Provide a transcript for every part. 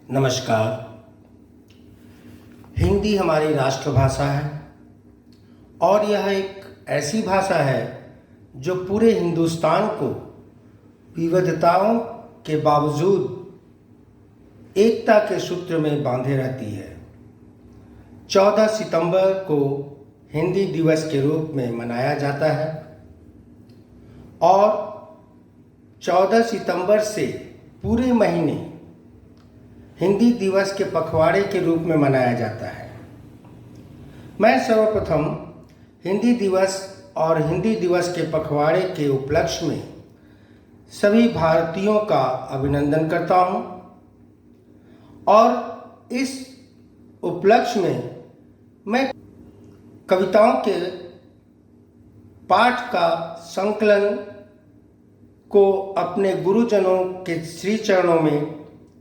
नमस्कार। हिंदी हमारी राष्ट्रभाषा है और यह एक ऐसी भाषा है जो पूरे हिंदुस्तान को विविधताओं के बावजूद एकता के सूत्र में बांधे रहती है। 14 सितंबर को हिंदी दिवस के रूप में मनाया जाता है और 14 सितंबर से पूरे महीने हिंदी दिवस के पखवाड़े के रूप में मनाया जाता है। मैं सर्वप्रथम हिंदी दिवस और हिंदी दिवस के पखवाड़े के उपलक्ष्य में सभी भारतीयों का अभिनंदन करता हूं और इस उपलक्ष्य में मैं कविताओं के पाठ का संकलन को अपने गुरुजनों के श्री चरणों में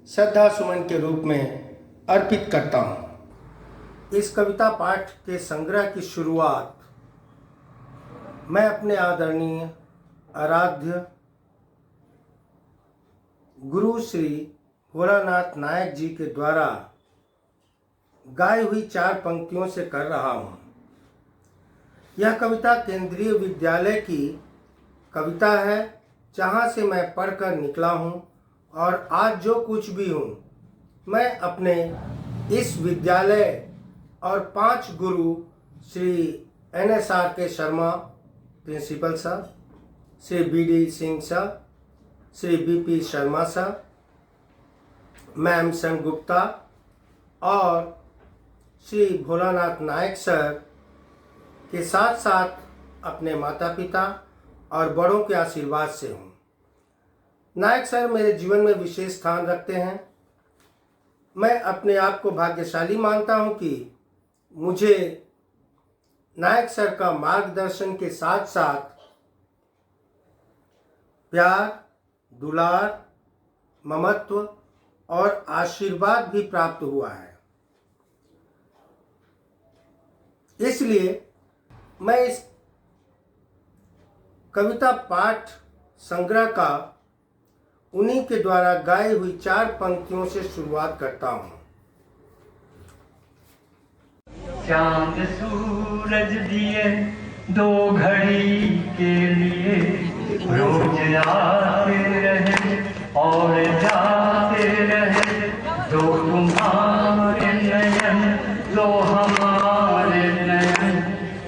श्रद्धा सुमन के रूप में अर्पित करता हूँ। इस कविता पाठ के संग्रह की शुरुआत मैं अपने आदरणीय आराध्य गुरु श्री भोलानाथ नायक जी के द्वारा गाई हुई 4 पंक्तियों से कर रहा हूँ। यह कविता केंद्रीय विद्यालय की कविता है, जहाँ से मैं पढ़कर निकला हूँ और आज जो कुछ भी हूँ मैं अपने इस विद्यालय और 5 गुरु श्री NSR के शर्मा प्रिंसिपल साहब, श्री BD सिंह साहब, श्री BP शर्मा साहब, मैम सेनगुप्ता और श्री भोलानाथ नायक सर के साथ साथ अपने माता पिता और बड़ों के आशीर्वाद से हूँ। नायक सर मेरे जीवन में विशेष स्थान रखते हैं। मैं अपने आप को भाग्यशाली मानता हूं कि मुझे नायक सर का मार्गदर्शन के साथ साथ प्यार, दुलार, ममत्व और आशीर्वाद भी प्राप्त हुआ है। इसलिए मैं इस कविता पाठ संग्रह का उन्हीं के द्वारा गाई हुई 4 पंक्तियों से शुरुआत करता हूँ। चांद सूरज दिए 2 घड़ी के लिए रोज आते रहे और जाते रहे, दो तुम्हारे नयन दो हमारे नयन,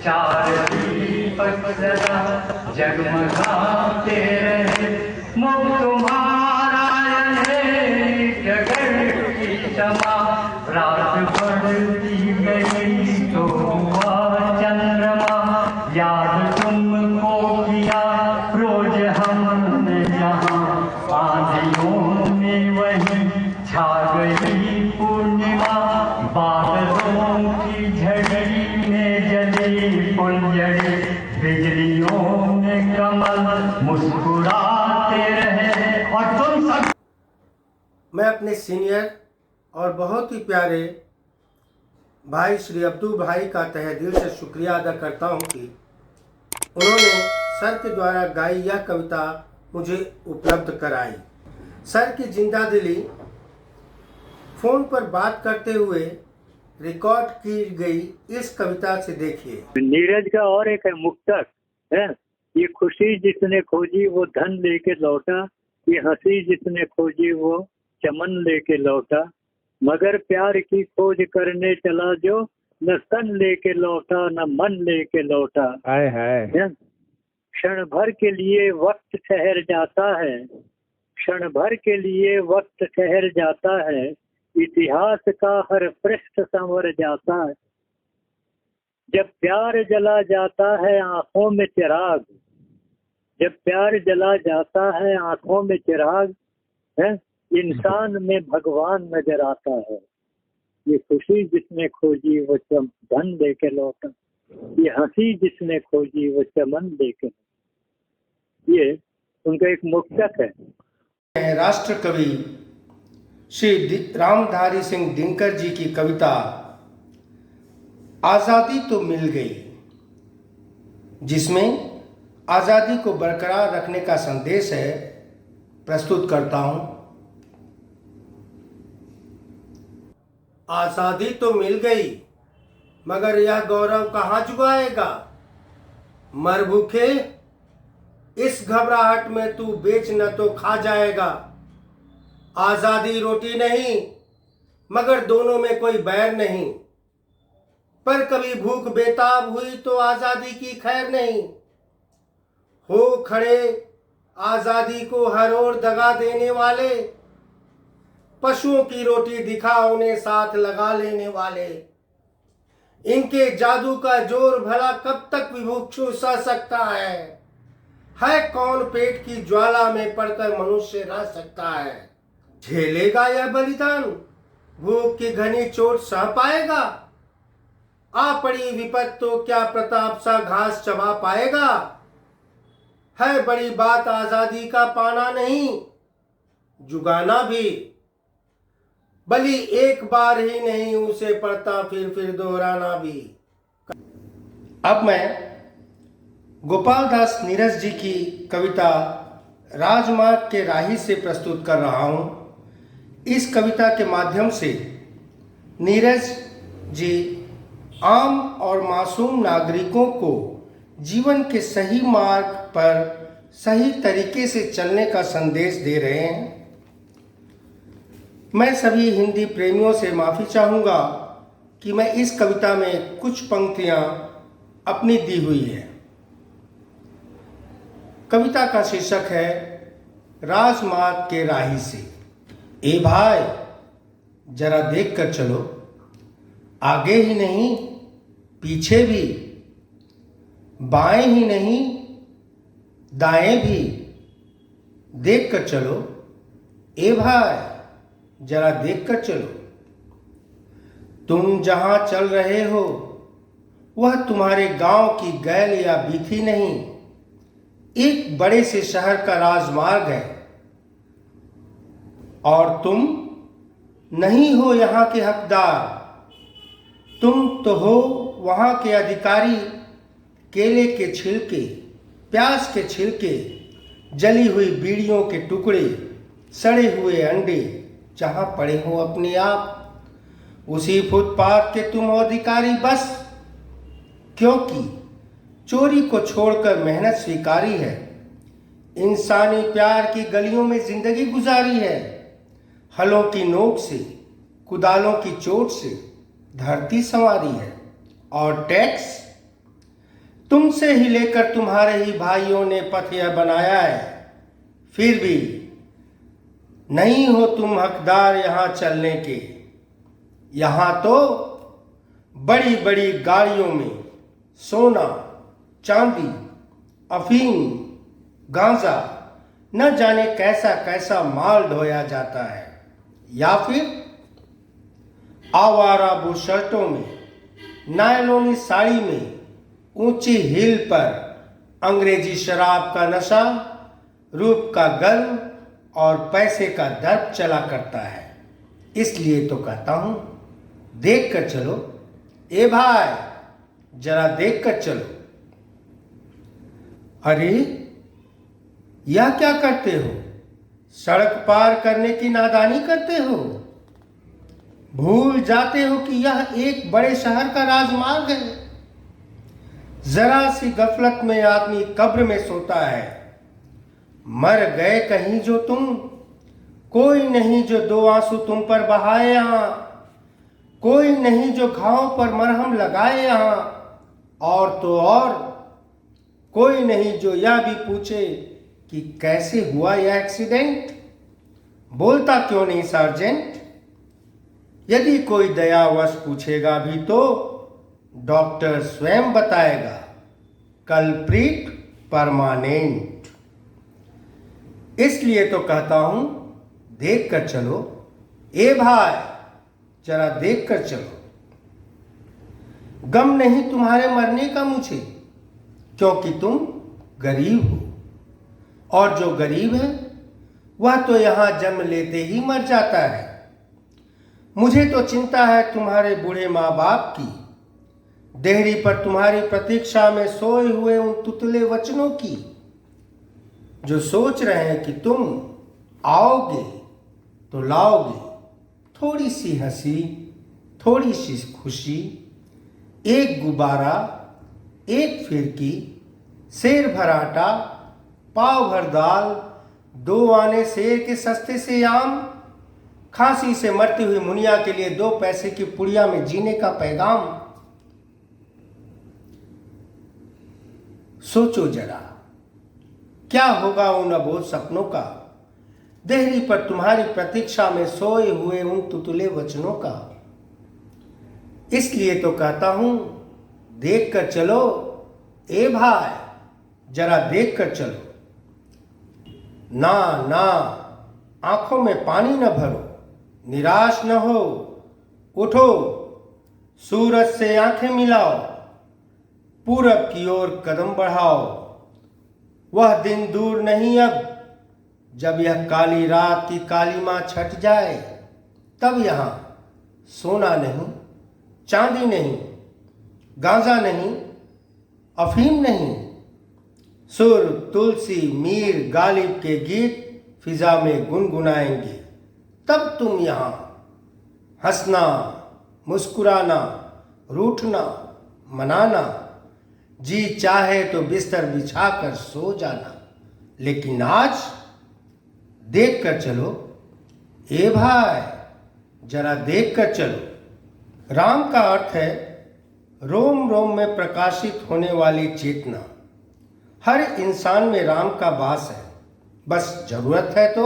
4 दीपक सदा जगमगाते रहे, मुख तुम्हारा रहे जगत की क्षमा, रात बढ़ती गई तो हुआ चंद्रमा, याद तुमको किया रोज हमने जहाँ, आंधियों में वही छा गई पूर्णिमा, बादलों की झड़ी में जली फुलझड़ी, बिजलियों में कमल मुस्कुराते रहे और तुम सब। मैं अपने सीनियर और बहुत ही प्यारे भाई श्री अब्दुल भाई का तहे दिल से शुक्रिया अदा करता हूं कि उन्होंने सर के द्वारा गाई यह कविता मुझे उपलब्ध कराई। सर की जिंदा दिली फोन पर बात करते हुए रिकॉर्ड की गई इस कविता से देखिए। नीरज का और एक है मुक्तक है, ये खुशी जिसने खोजी वो धन लेके लौटा, ये हंसी जिसने खोजी वो चमन लेके लौटा, मगर प्यार की खोज करने चला जो, न तन लेके लौटा न मन लेके लौटा। हाय हाय। क्षण भर के लिए वक्त ठहर जाता है, क्षण भर के लिए वक्त ठहर जाता है, इतिहास का हर पृष्ठ संवर जाता है, जब प्यार जला जाता है आंखों में चिराग, जब प्यार जला जाता है आंखों में चिराग है, इंसान में भगवान नजर आता है, ये खुशी जिसने खोजी वो धन लेके लौटा, ये हंसी जिसने खोजी वो चमन लेके। ये उनका एक मुक्तक है। राष्ट्र कवि श्री रामधारी सिंह दिनकर जी की कविता आज़ादी तो मिल गई, जिसमें आज़ादी को बरकरार रखने का संदेश है, प्रस्तुत करता हूं। आज़ादी तो मिल गई, मगर यह गौरव कहाँ जुगाएगा? मर भूखे इस घबराहट में तू बेच न तो खा जाएगा। आज़ादी रोटी नहीं, मगर दोनों में कोई बैर नहीं। पर कभी भूख बेताब हुई तो आज़ादी की खैर नहीं। हो खड़े आज़ादी को हर ओर दगा देने वाले, पशुओं की रोटी दिखा उन्हें साथ लगा लेने वाले। इनके जादू का जोर भला कब तक विभुक्षु सह सकता है? कौन पेट की ज्वाला में पड़कर मनुष्य रह सकता है? झेलेगा यह बलिदान? भूख की घनी चोट सह पाएगा? आ पड़ी विपत तो क्या प्रताप सा घास चबा पाएगा? है बड़ी बात आजादी का पाना नहीं, जुगाना भी। बलि एक बार ही नहीं, उसे पढ़ता फिर दोहराना भी। अब मैं गोपाल दास नीरज जी की कविता राजमार्ग के राही से प्रस्तुत कर रहा हूँ। इस कविता के माध्यम से नीरज जी आम और मासूम नागरिकों को जीवन के सही मार्ग पर सही तरीके से चलने का संदेश दे रहे हैं। मैं सभी हिंदी प्रेमियों से माफ़ी चाहूँगा कि मैं इस कविता में कुछ पंक्तियाँ अपनी दी हुई है। कविता का शीर्षक है राजमार्ग के राही से। ए भाई जरा देख कर चलो, आगे ही नहीं पीछे भी, बाएं ही नहीं दाएं भी, देख कर चलो। ए भाई जरा देख कर चलो। तुम जहां चल रहे हो वह तुम्हारे गांव की गैल या बीथी नहीं, एक बड़े से शहर का राजमार्ग है। और तुम नहीं हो यहाँ के हकदार, तुम तो हो वहाँ के अधिकारी। केले के छिलके, प्याज के छिलके, जली हुई बीड़ियों के टुकड़े, सड़े हुए अंडे जहाँ पड़े हो अपने आप, उसी फुटपाथ के तुम हो अधिकारी बस। क्योंकि चोरी को छोड़कर मेहनत स्वीकारी है, इंसानी प्यार की गलियों में जिंदगी गुजारी है। हलों की नोक से, कुदालों की चोट से धरती संवारी है। और टैक्स तुमसे ही लेकर तुम्हारे ही भाइयों ने पथ यह बनाया है, फिर भी नहीं हो तुम हकदार यहाँ चलने के। यहाँ तो बड़ी बड़ी गाड़ियों में सोना, चांदी, अफीम, गांजा, न जाने कैसा कैसा माल ढोया जाता है। या फिर आवारा बुशर्टों में, नायलॉनी साड़ी में, ऊंची हिल पर अंग्रेजी शराब का नशा, रूप का गर्व और पैसे का दर्प चला करता है। इसलिए तो कहता हूं देख कर चलो। ए भाई जरा देख कर चलो। अरे यह क्या करते हो? सड़क पार करने की नादानी करते हो? भूल जाते हो कि यह एक बड़े शहर का राजमार्ग है। जरा सी गफलत में आदमी कब्र में सोता है। मर गए कहीं जो तुम, कोई नहीं जो दो आंसू तुम पर बहाए यहाँ, कोई नहीं जो घाव पर मरहम लगाए यहाँ। और तो और कोई नहीं जो यह भी पूछे कि कैसे हुआ यह एक्सीडेंट। बोलता क्यों नहीं सार्जेंट? यदि कोई दयावश पूछेगा भी तो डॉक्टर स्वयं बताएगा, कल्प्रिट परमानेंट। इसलिए तो कहता हूं देख कर चलो। ए भाई जरा देख कर चलो। गम नहीं तुम्हारे मरने का मुझे, क्योंकि तुम गरीब हो। और जो गरीब है वह तो यहां जन्म लेते ही मर जाता है। मुझे तो चिंता है तुम्हारे बूढ़े माँ बाप की, देहरी पर तुम्हारी प्रतीक्षा में सोए हुए उन तुतले वचनों की, जो सोच रहे हैं कि तुम आओगे तो लाओगे थोड़ी सी हंसी, थोड़ी सी खुशी, एक गुब्बारा, एक फिरकी, शेर भर आटा, पाव भर दाल, 2 आने शेर के सस्ते से आम, खांसी से मरती हुई मुनिया के लिए 2 पैसे की पुड़िया में जीने का पैगाम। सोचो जरा, क्या होगा उन अबोध सपनों का, देहरी पर तुम्हारी प्रतीक्षा में सोए हुए उन तुतुले वचनों का। इसलिए तो कहता हूं, देख कर चलो ए भाई, जरा देख कर चलो। ना ना, आंखों में पानी न भरो, निराश न हो, उठो, सूरज से आंखें मिलाओ, पूरब की ओर कदम बढ़ाओ। वह दिन दूर नहीं अब, जब यह काली रात की कालीमा छट जाए, तब यहां सोना नहीं, चांदी नहीं, गांजा नहीं, अफीम नहीं, सुर, तुलसी, मीर, गालिब के गीत फिजा में गुनगुनाएंगे। तब तुम यहां हंसना, मुस्कुराना, रूठना, मनाना, जी चाहे तो बिस्तर बिछाकर सो जाना। लेकिन आज देख कर चलो ए भाई, जरा देख कर चलो। राम का अर्थ है रोम रोम में प्रकाशित होने वाली चेतना। हर इंसान में राम का वास है, बस जरूरत है तो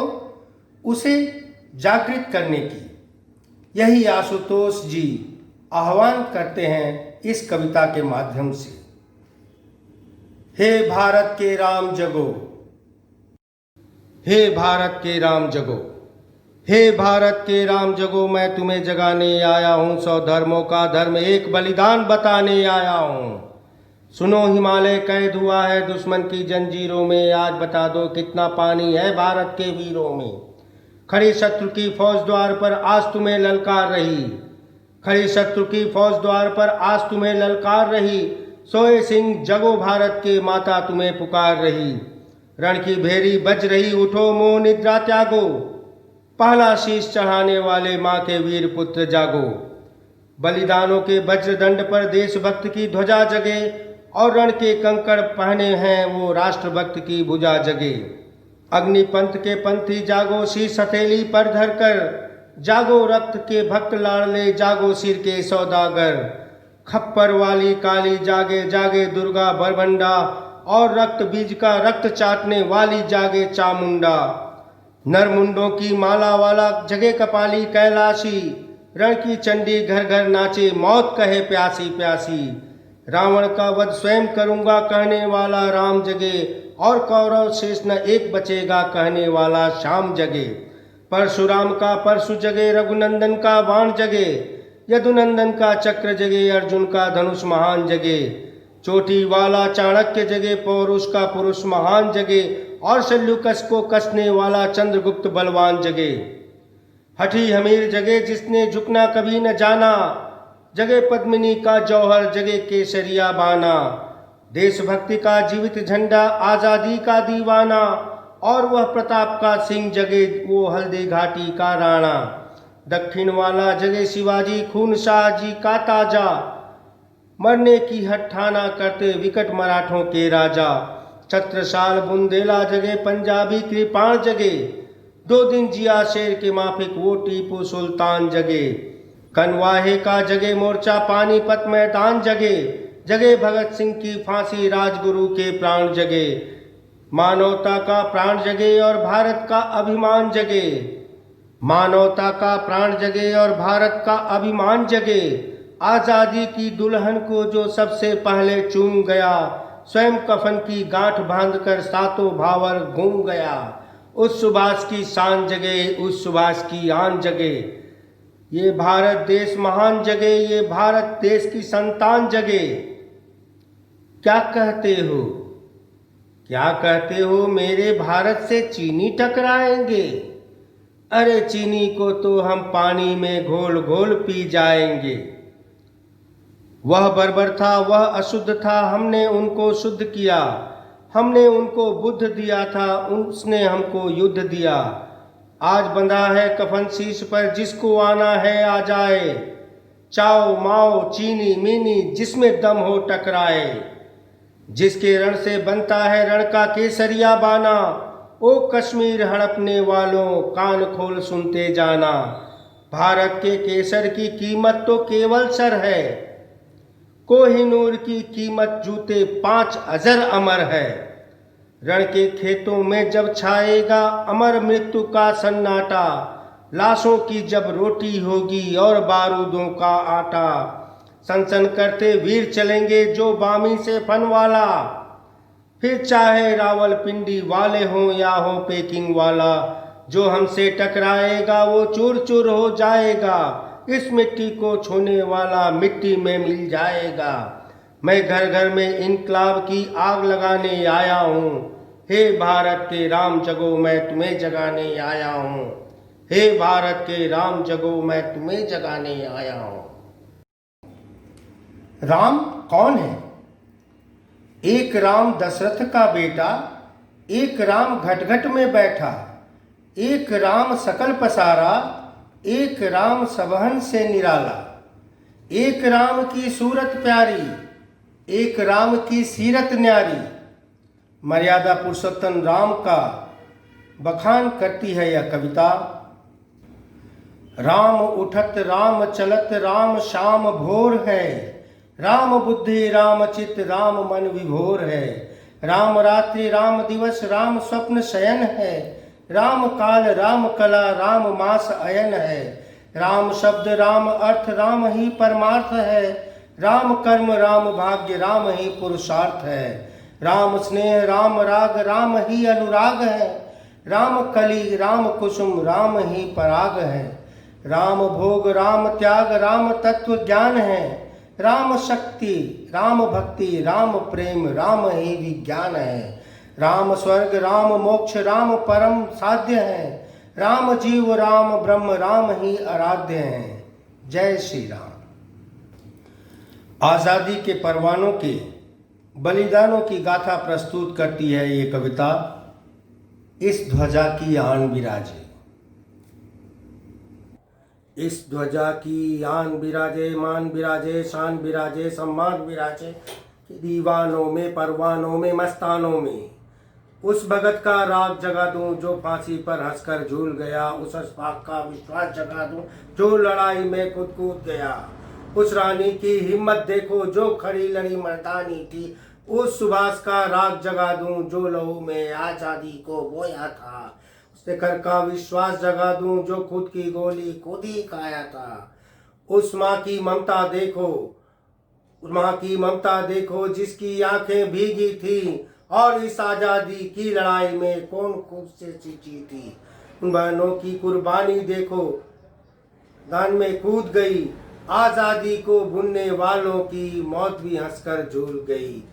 उसे जागृत करने की। यही आशुतोष जी आह्वान करते हैं इस कविता के माध्यम से। हे भारत के राम जगो, हे भारत के राम जगो, हे भारत के राम जगो, मैं तुम्हें जगाने आया हूं, 100 धर्मों का धर्म एक बलिदान बताने आया हूं। सुनो हिमालय कैद हुआ है दुश्मन की जंजीरों में, आज बता दो कितना पानी है भारत के वीरों में। खड़ी शत्रु की फौज द्वार पर आज तुम्हें ललकार रही, खड़ी शत्रु की फौज द्वार पर आज तुम्हें ललकार रही। सोए सिंह जगो भारत के, माता तुम्हें पुकार रही। रण की भेरी बज रही, उठो मोह निद्रा त्यागो, पहला शीश चढ़ाने वाले माँ के वीर पुत्र जागो। बलिदानों के वज्रदंड पर देशभक्त की ध्वजा जगे, और रण के कंकड़ पहने हैं वो राष्ट्रभक्त की भुजा जगे। अग्निपंथ के पंथी जागो, शीश हथेली पर धरकर, जागो रक्त के भक्त लाडले, जागो सिर के सौदागर। खप्पर वाली काली जागे, जागे दुर्गा बरबंडा, और रक्त बीज का रक्त चाटने वाली जागे चामुंडा। नरमुंडों की माला वाला जगे कपाली कैलाशी, रण की चंडी घर घर नाचे, मौत कहे प्यासी प्यासी। रावण का वध स्वयं करूंगा कहने वाला राम जगे, और कौरव शेष न एक बचेगा कहने वाला श्याम जगे। परशुराम का परशु जगे, रघुनंदन का बाण जगे, यदुनंदन का चक्र जगे, अर्जुन का धनुष महान जगे। चोटी वाला चाणक्य जगे, पौरुष का पुरुष महान जगे, और शल्युकस को कसने वाला चंद्रगुप्त बलवान जगे। हठी हमीर जगे जिसने झुकना कभी न जाना, जगे पद्मिनी का जौहर, जगे केसरिया बाना। देशभक्ति का जीवित झंडा, आजादी का दीवाना, और वह प्रताप का सिंह जगे, वो हल्दी घाटी का राणा। दक्षिण वाला जगे शिवाजी, खून शाहजी का ताजा, मरने की हट्ठाना करते विकट मराठों के राजा। छत्रसाल बुंदेला जगे, पंजाबी कृपाण जगे, 2 दिन जिया शेर के माफिक वो टीपू सुल्तान जगे। कनवाहे का जगे मोर्चा, पानीपत मैदान जगे, जगे भगत सिंह की फांसी, राजगुरु के प्राण जगे। मानवता का प्राण जगे और भारत का अभिमान जगे, मानवता का प्राण जगे और भारत का अभिमान जगे। आजादी की दुल्हन को जो सबसे पहले चूम गया, स्वयं कफन की गांठ बांधकर सातों भावर घूम गया। उस सुभाष की शान जगे, उस सुभाष की आन जगे। ये भारत देश महान जगे, ये भारत देश की संतान जगे। क्या कहते हो, क्या कहते हो, मेरे भारत से चीनी टकराएंगे? अरे चीनी को तो हम पानी में घोल घोल पी जाएंगे। वह बर्बर था, वह अशुद्ध था, हमने उनको शुद्ध किया। हमने उनको बुद्ध दिया था, उसने हमको युद्ध दिया। आज बंधा है कफन शीश पर, जिसको आना है आ जाए। चाओ माओ चीनी मीनी जिसमें दम हो टकराए, जिसके रण से बनता है रण का केसरिया बाना। ओ कश्मीर हड़पने वालों कान खोल सुनते जाना, भारत के केसर की कीमत तो केवल सर है, कोहिनूर की कीमत जूते 5 अजर अमर है। रण के खेतों में जब छाएगा अमर मृत्यु का सन्नाटा, लाशों की जब रोटी होगी और बारूदों का आटा, सनसन करते वीर चलेंगे जो बामी से फनवाला, फिर चाहे रावलपिंडी वाले हों या हो पेकिंग वाला, जो हमसे टकराएगा वो चूर चूर हो जाएगा, इस मिट्टी को छूने वाला मिट्टी में मिल जाएगा। मैं घर घर में इनकलाब की आग लगाने आया हूँ, हे भारत के राम जगो मैं तुम्हें जगाने आया हूँ, हे भारत के राम जगो मैं तुम्हें जगाने आया हूँ। राम कौन है? एक राम दशरथ का बेटा, एक राम घट में बैठा, एक राम सकल पसारा, एक राम सबहन से निराला, एक राम की सूरत प्यारी, एक राम की सीरत न्यारी। मर्यादा पुरुषोत्तम राम का बखान करती है यह कविता। राम उठत राम चलत राम शाम भोर है, राम बुद्धि राम चित राम मन विभोर है। राम रात्रि राम दिवस राम स्वप्न शयन है, राम काल राम कला राम मास अयन है। राम शब्द राम अर्थ राम ही परमार्थ है, राम कर्म राम भाग्य राम ही पुरुषार्थ है। राम स्नेह राम राग राम ही अनुराग है, राम कली राम कुसुम राम ही पराग है। राम भोग राम त्याग राम तत्व ज्ञान है, राम शक्ति राम भक्ति राम प्रेम राम ही विज्ञान है। राम स्वर्ग राम मोक्ष राम परम साध्य है, राम जीव राम ब्रह्म राम ही आराध्य है। जय श्री राम। आज़ादी के परवानों के बलिदानों की गाथा प्रस्तुत करती है ये कविता। इस ध्वजा की आन बिराजे, इस ध्वजा की आन बिराजे, मान बिराजे, शान बिराजे, सम्मान बिराजे, दीवानों में परवानों में मस्तानों में। उस भगत का राग जगा दूं जो फांसी पर हंसकर झूल गया, उस अशफाक का विश्वास जगा दूं जो लड़ाई में खुद कूद गया। उस रानी की हिम्मत देखो जो खड़ी लड़ी मर्दानी थी, उस सुभाष का राग जगा दूं जो लहू में आजादी को बोया था। उस शेखर का विश्वास जगा दूं जो खुद की गोली खुद ही खाया था। उस माँ की ममता देखो, उस माँ की ममता देखो जिसकी आंखें भीगी थी, और इस आजादी की लड़ाई में कौन खुद से सींची थी। उन बहनों की कुर्बानी देखो, दान में कूद गई, आजादी को बुनने वालों की मौत भी हंसकर झूल गई।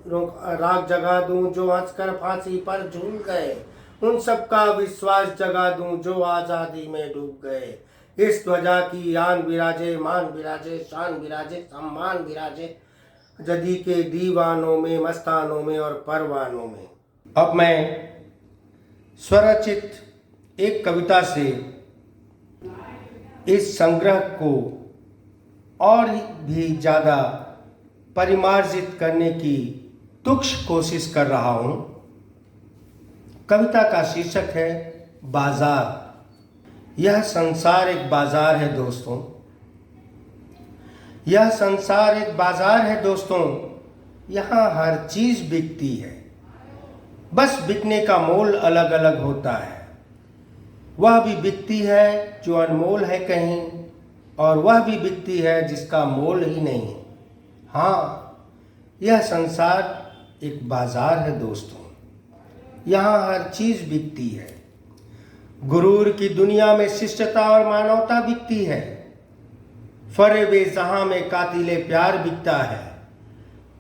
राग जगा दूं जो हंसकर फांसी पर झूल गए, उन सबका विश्वास जगा दूं जो आजादी में डूब गए। इस ध्वजा की आन बिराजे, मान बिराजे, शान बिराजे, सम्मान बिराजे, जदी के दीवानों में मस्तानों में और परवानों में। अब मैं स्वरचित एक कविता से इस संग्रह को और भी ज़्यादा परिमार्जित करने की तुच्छ कोशिश कर रहा हूँ। कविता का शीर्षक है बाजार। यह संसार एक बाजार है दोस्तों, यह संसार एक बाजार है दोस्तों। यहाँ हर चीज़ बिकती है, बस बिकने का मोल अलग अलग होता है। वह भी बिकती है जो अनमोल है कहीं, और वह भी बिकती है जिसका मोल ही नहीं। हाँ, यह संसार एक बाजार है दोस्तों, यहाँ हर चीज़ बिकती है। गुरूर की दुनिया में शिष्टता और मानवता बिकती है, फरेबे जहां में कातिले प्यार बिकता है,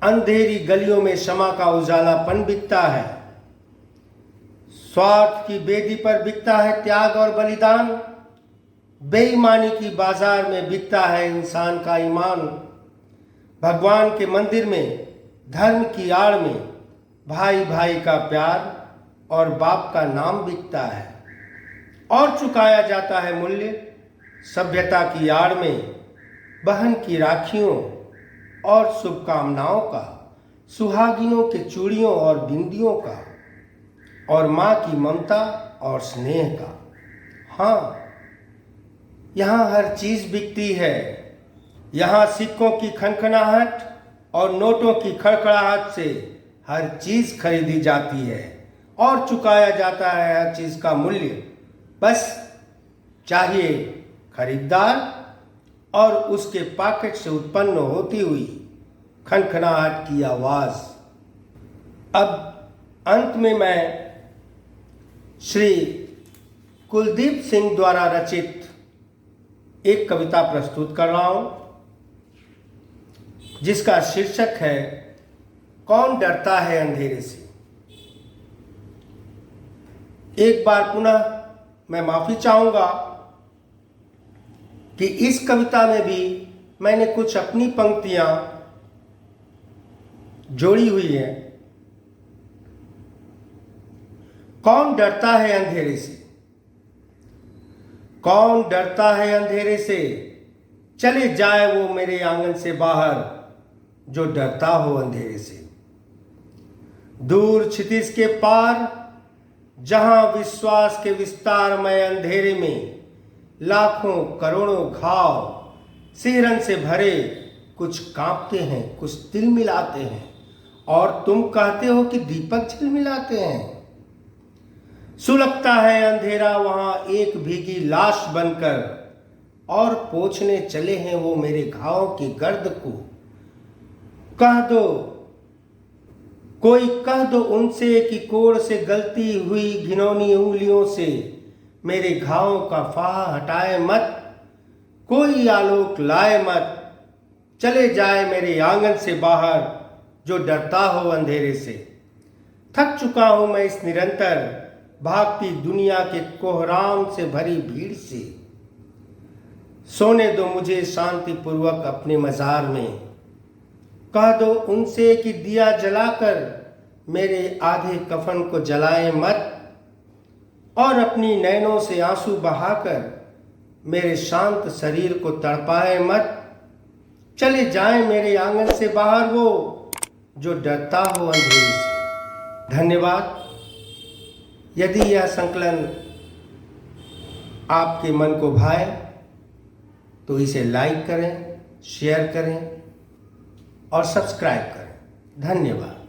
अंधेरी गलियों में क्षमा का उजालापन बिकता है, स्वार्थ की बेदी पर बिकता है त्याग और बलिदान, बेईमानी की बाजार में बिकता है इंसान का ईमान। भगवान के मंदिर में धर्म की आड़ में भाई भाई का प्यार और बाप का नाम बिकता है, और चुकाया जाता है मूल्य सभ्यता की आड़ में। बहन की राखियों और शुभकामनाओं का, सुहागिनों के चूड़ियों और बिंदियों का, और माँ की ममता और स्नेह का। हाँ, यहाँ हर चीज बिकती है। यहाँ सिक्कों की खनखनाहट और नोटों की खड़खड़ाहट से हर चीज खरीदी जाती है और चुकाया जाता है हर चीज का मूल्य। बस चाहिए खरीदार और उसके पॉकेट से उत्पन्न होती हुई खनखनाहट की आवाज। अब अंत में मैं श्री कुलदीप सिंह द्वारा रचित एक कविता प्रस्तुत कर रहा हूं, जिसका शीर्षक है कौन डरता है अंधेरे से। एक बार पुनः मैं माफी चाहूंगा कि इस कविता में भी मैंने कुछ अपनी पंक्तियां जोड़ी हुई हैं। कौन डरता है अंधेरे से, कौन डरता है अंधेरे से, चले जाए वो मेरे आंगन से बाहर जो डरता हो अंधेरे से। दूर क्षितिज के पार जहां विश्वास के विस्तार में अंधेरे में लाखों करोड़ों घाव सिहरन से भरे, कुछ कांपते हैं कुछ तिलमिलाते हैं, और तुम कहते हो कि दीपक झिलमिलाते हैं। सुलगता है अंधेरा वहां एक भीगी लाश बनकर, और पोंछने चले हैं वो मेरे घावों की गर्द को। कह दो, कोई कह दो उनसे कि कोड़ से गलती हुई घिनौनी उंगलियों से मेरे घावों का फाहा हटाए मत। कोई आलोक लाए मत, चले जाए मेरे आंगन से बाहर जो डरता हो अंधेरे से। थक चुका हूं मैं इस निरंतर भागती दुनिया के कोहराम से भरी भीड़ से। सोने दो मुझे शांतिपूर्वक अपने मजार में। कह दो उनसे कि दिया जलाकर मेरे आधे कफन को जलाए मत, और अपनी नैनों से आंसू बहाकर मेरे शांत शरीर को तड़पाए मत। चले जाए मेरे आंगन से बाहर वो जो डरता हो अंधेरे से। धन्यवाद। यदि यह संकलन आपके मन को भाए तो इसे लाइक करें, शेयर करें और सब्सक्राइब करें। धन्यवाद।